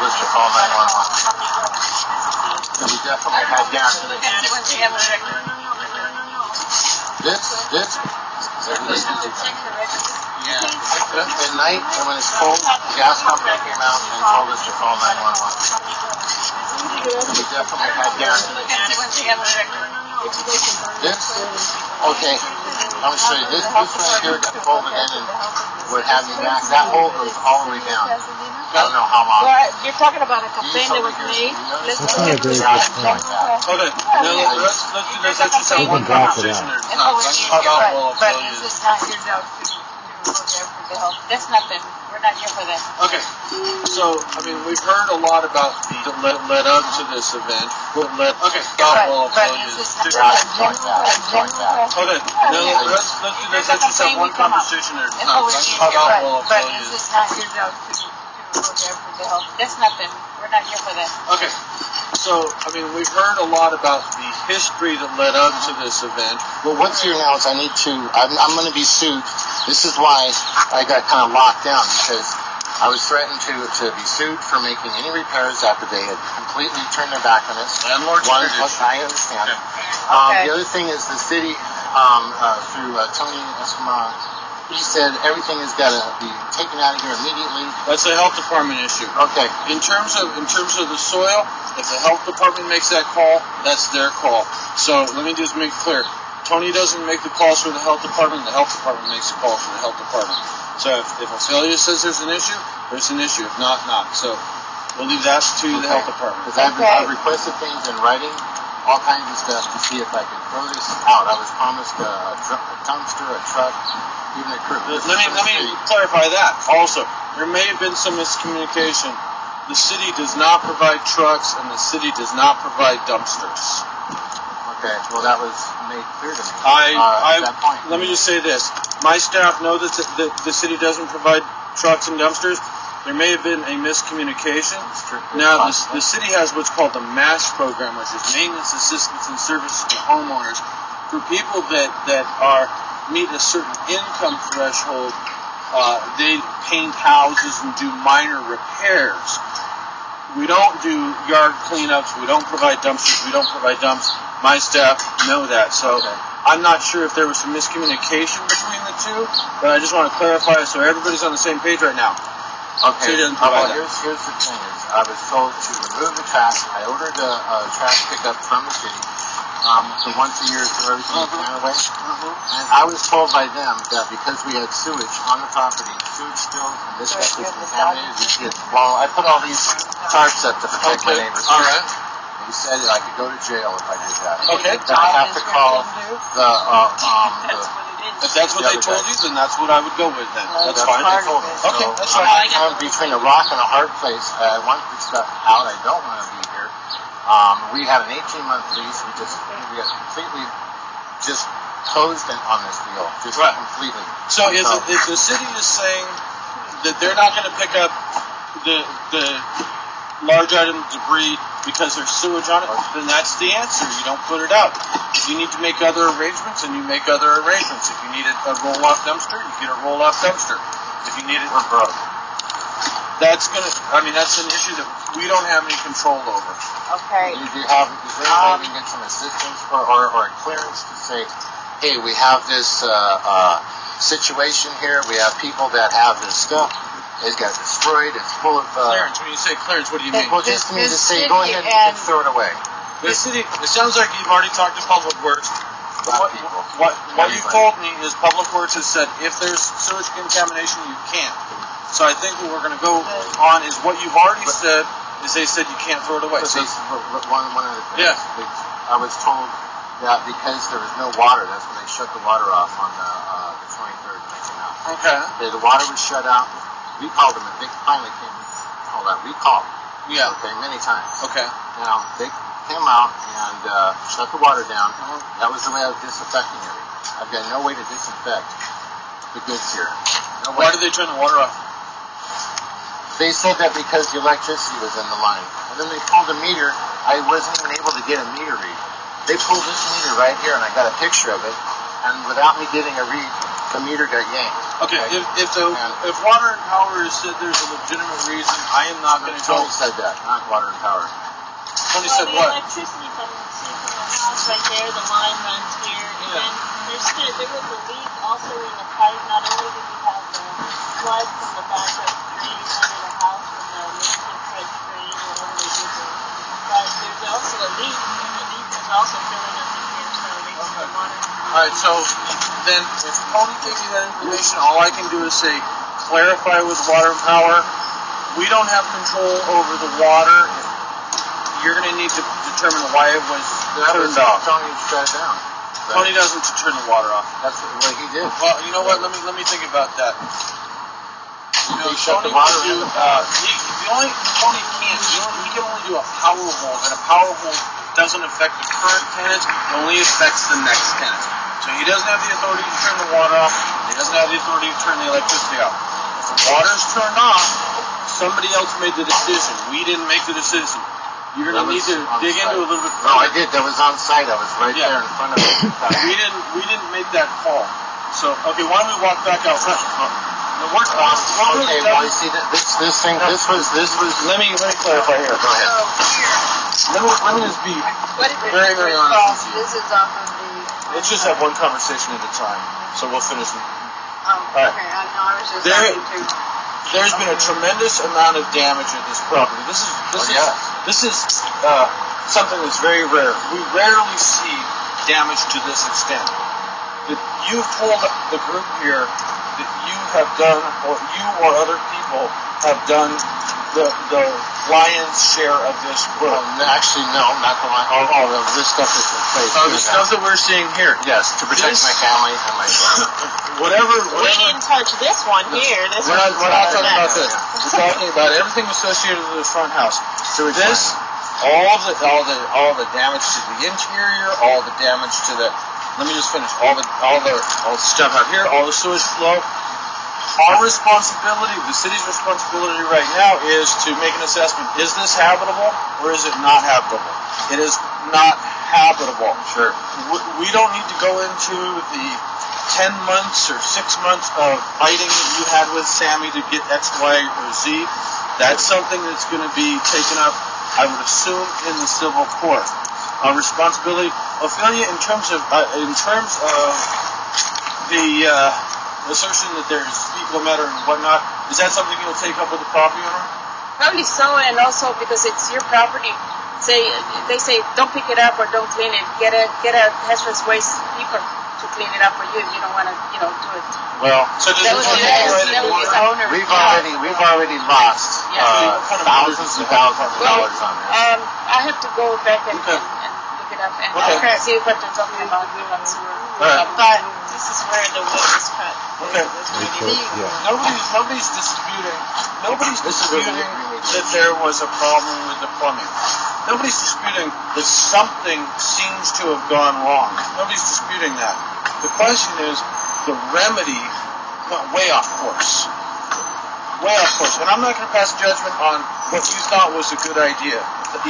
us to call 911. So we definitely had gas in the This? Yeah. At night, and when it's cold, the gas company came out and told us to call 911. So we definitely had gas in the This? Okay. I'm going to show you. This right here got folded in and what have you back. That hole goes all the way down. I don't know how long. Well, you're talking about a complaint that was made. That's not a great complaint. Okay, let's do this. Let's just have one conversation there. But this is not your job to go there for the help. That's nothing. We're not here for that. Okay, so, I mean, we've heard a lot about the led up to this event. Okay, stop while I'll tell you. Okay, let's do this. Let's just have one conversation there. Stop while I'll tell you. But this is not your job to go there for the help. That's nothing. We're not here for that. Okay, so, I mean, we've heard a lot about the history that led up to this event. Well, what's here now is I'm going to be sued. This is why I got kind of locked down, because I was threatened to be sued for making any repairs after they had completely turned their back on us. Landlord's tradition. I understand. Okay. The other thing is the city, through Tony Escamilla, he said everything has got to be taken out of here immediately. That's a health department issue. Okay. In terms of the soil, if the health department makes that call, that's their call. So let me just make it clear. Tony doesn't make the calls for the health department makes the call for the health department. So if Ophelia says there's an issue, there's an issue. If not, not. So we'll leave that to the health department. Because I've requested things in writing, all kinds of stuff to see if I could throw this out. I was promised a dumpster, a truck, even a crew. Let me clarify that. Also, there may have been some miscommunication. The city does not provide trucks, and the city does not provide dumpsters. Okay, well that was made clear to me at that point. Let me just say this. My staff know that the city doesn't provide trucks and dumpsters. There may have been a miscommunication. Now, the city has what's called the MASH program, which is Maintenance, Assistance, and Services to Homeowners. For people that meet a certain income threshold, they paint houses and do minor repairs. We don't do yard cleanups. We don't provide dumpsters. We don't provide dumps. My staff know that. So I'm not sure if there was some miscommunication between the two, but I just want to clarify so everybody's on the same page right now. Okay. So here's the thing is, I was told to remove the trash. I ordered a trash pickup from the city. So once a year throw everything in away. And I was told by them that because we had sewage on the property, sewage spills, and this stuff was contaminated. Well, I put all these tarps up to protect my neighbors. All right. He said I could go to jail if I did that. Okay. Then I have to call the if that's what they told you, then that's what I would go with then. That's fine. Okay, that's fine. I'm between a rock and a hard place. I want this stuff out. I don't want to be here. We had an 18-month lease. We got completely just closed on this deal. Just completely. So if the city is saying that they're not going to pick up the large item debris because there's sewage on it, then that's the answer. You don't put it out. If you need to make other arrangements, then you make other arrangements. If you need a roll-off dumpster, you get a roll-off dumpster. If you need it, we're broke. That's an issue that we don't have any control over. Okay. Is there any way we can get some assistance or a clearance to say, hey, we have this situation here. We have people that have this stuff. It got destroyed. It's full of... clearance. When you say clearance, what do you mean? Well, just mean to say, go ahead and throw it away. The city, it sounds like you've already talked to Public Works. What you told me is Public Works has said if there's sewage contamination, you can't. So I think what we're going to go on is what you've already said is they said you can't throw it away. So one of the things, I was told that because there was no water, that's when they shut the water off on the 23rd. Okay. The water was shut out. We called them, and they finally came and told that. We called them. Yeah. Okay, many times. Okay. Now, they came out and shut the water down. That was the way I was disinfecting everything. I've got no way to disinfect the goods here. No way. Why did they turn the water off? They said that because the electricity was in the line. And then they pulled a meter. I wasn't even able to get a meter read. They pulled this meter right here, and I got a picture of it. And without me getting a read, the meter got yanked. Okay, if water and power has said there's a legitimate reason, I am not going to go. Tony said that, not water and power. Tony said what? The electricity from the house right there, the line runs here, and then there was a leak also in the pipe. Not only did we have the flood from the backup drain under the house from the Michigan Fresh drain, whatever they did there, but there's also a leak, and the leak is also filling up in here, so they need the water. Alright, so then if Tony gave you that information, all I can do is say, clarify with water and power. We don't have control over the water. You're going to need to determine why it was turned off. Tony shut it down. Tony doesn't turn the water off. That's what he did. Well, you know what? Let me think about that. You know, He shut the Tony water can do, he can only do a power hole, and a power hole doesn't affect the current tenant, it only affects the next tenant. So he doesn't have the authority to turn the water off, he doesn't have the authority to turn the electricity off. If the water's turned off, somebody else made the decision. We didn't make the decision. You're going to need to dig into it a little bit further. No, I did. That was on site. I was right there in front of it. We didn't make that call. So, okay, why don't we walk back out front? Okay, well, you see, this thing, this was. Let me clarify here. Go ahead. Let me just be very, very honest with you. This is off of the... Let's just have one conversation at a time, so we'll finish it. okay. I was just talking to... There's been a tremendous amount of damage at this property. This is something that's very rare. We rarely see damage to this extent. That you've told the group here that you have done, or you or other people have done the lion's share of this work. Actually, no, not the lion. All of this stuff is in place. Oh, the stuff that we're seeing here. Yes, to protect my family and my whatever. We didn't touch this one here. We're not talking about this. We're talking about everything associated with the front house. So this, all the damage to the interior, all the damage to the. Let me just finish. All the stuff out here, all the sewage flow. Our responsibility, the city's responsibility right now, is to make an assessment. Is this habitable or is it not habitable? It is not habitable. Sure. We don't need to go into the 10 months or 6 months of fighting that you had with Sammy to get X, Y, or Z. That's something that's going to be taken up, I would assume, in the civil court. Our responsibility, Ophelia, in terms of the assertion that there's fecal matter and whatnot, is that something you'll take up with the property owner? Probably so, and also because it's your property. They say don't pick it up or don't clean it. Get a hazardous waste people to clean it up for you if you don't want to, do it. Well, so does We've already lost thousands and thousands of dollars on this. I have to go back and look it up and see what they're talking about. But this is where the wood is cut. Okay. Nobody's disputing. Nobody's disputing that there was a problem with the plumbing. Nobody's disputing that something seems to have gone wrong. Nobody's disputing that. The question is the remedy went way off course. Way off course. And I'm not going to pass judgment on what you thought was a good idea. I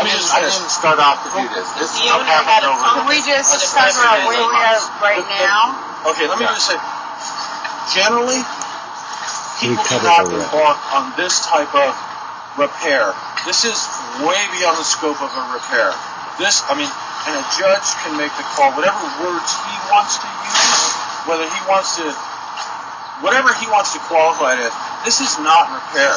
didn't start off to do this. This is what happened over. Can we just talk about where we are right now? Okay, let me just say, generally, people do not embark on this type of repair. This is way beyond the scope of a repair. And a judge can make the call, whatever words he wants to use, whatever he wants to qualify it as. This is not repair.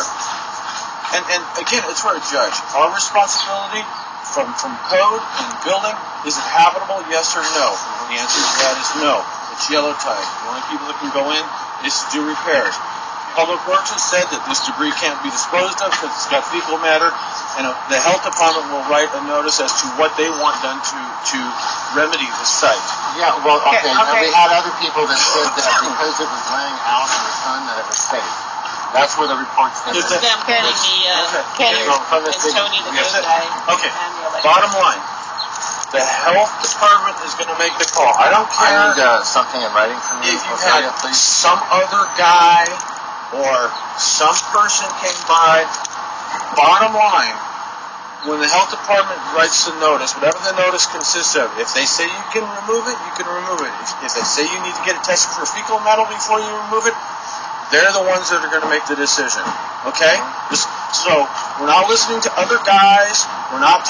And again, it's for a judge. Our responsibility from code and building, is it habitable, yes or no? The answer to that is no. It's yellow tide. The only people that can go in is to do repairs. Public Works has said that this debris can't be disposed of because it's got fecal matter, and the health department will write a notice as to what they want done to remedy the site. Yeah, well, okay. And we had other people that said that because it was laying out in the sun that it was safe. That's where the reports came in. This is them getting Kenny and Tony, the good guy. Okay, bottom line. The health department is going to make the call. I don't care. I need something in writing from you. If you had some other guy or some person came by, bottom line, when the health department writes the notice, whatever the notice consists of, if they say you can remove it, you can remove it. If they say you need to get it tested for fecal matter before you remove it, they're the ones that are going to make the decision. Okay? So we're not listening to other guys. We're not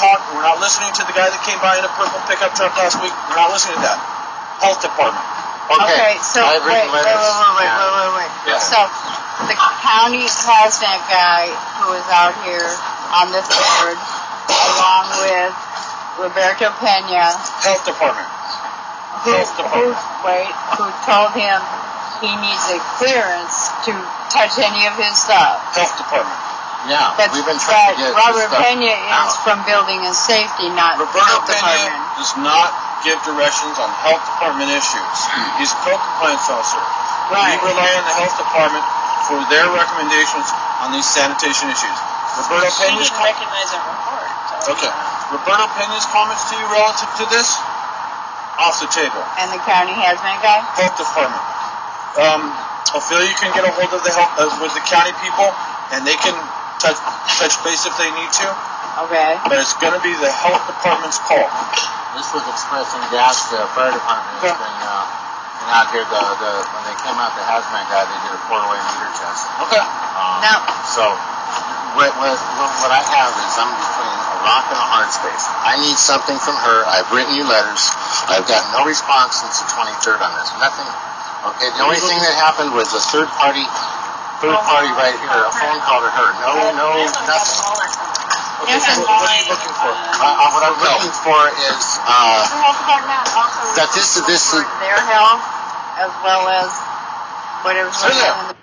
listening to the guy that came by in a purple pickup truck last week. We're not listening to that. Health department. Okay, so wait. Yeah. So the county hazmat guy who was out here on the 3rd, along with Roberto Pena, Health department. who told him he needs a clearance to touch any of his stuff. Health department. Yeah, But we've been trying to get Robert this stuff Pena is out. from Building and Safety, not Roberto Health Pena Department. does not give directions on health department issues. He's a code compliance officer. Right. We rely on the health department for their recommendations on these sanitation issues. Roberto She Pena's didn't recognize our report. So. okay. Roberto Pena's comments to you relative to this, off the table. And the county hazmat guy? Health department. Ophelia can get a hold of the health with the county people, and they can touch base if they need to. Okay. But it's going to be the health department's call. This was expressed in gas. The fire department has been out here. When they came out, the hazmat guy, they did a 4-way meter test. Okay. Now, So what I have is I'm between a rock and a hard space. I need something from her. I've written you letters. I've got no response since the 23rd on this. Nothing. Okay. The only thing that happened was a third party right here. A phone call to her. No, nothing. Okay, so what are you looking for? What I'm looking for is the health department also that this for their health as well as whatever's going on in the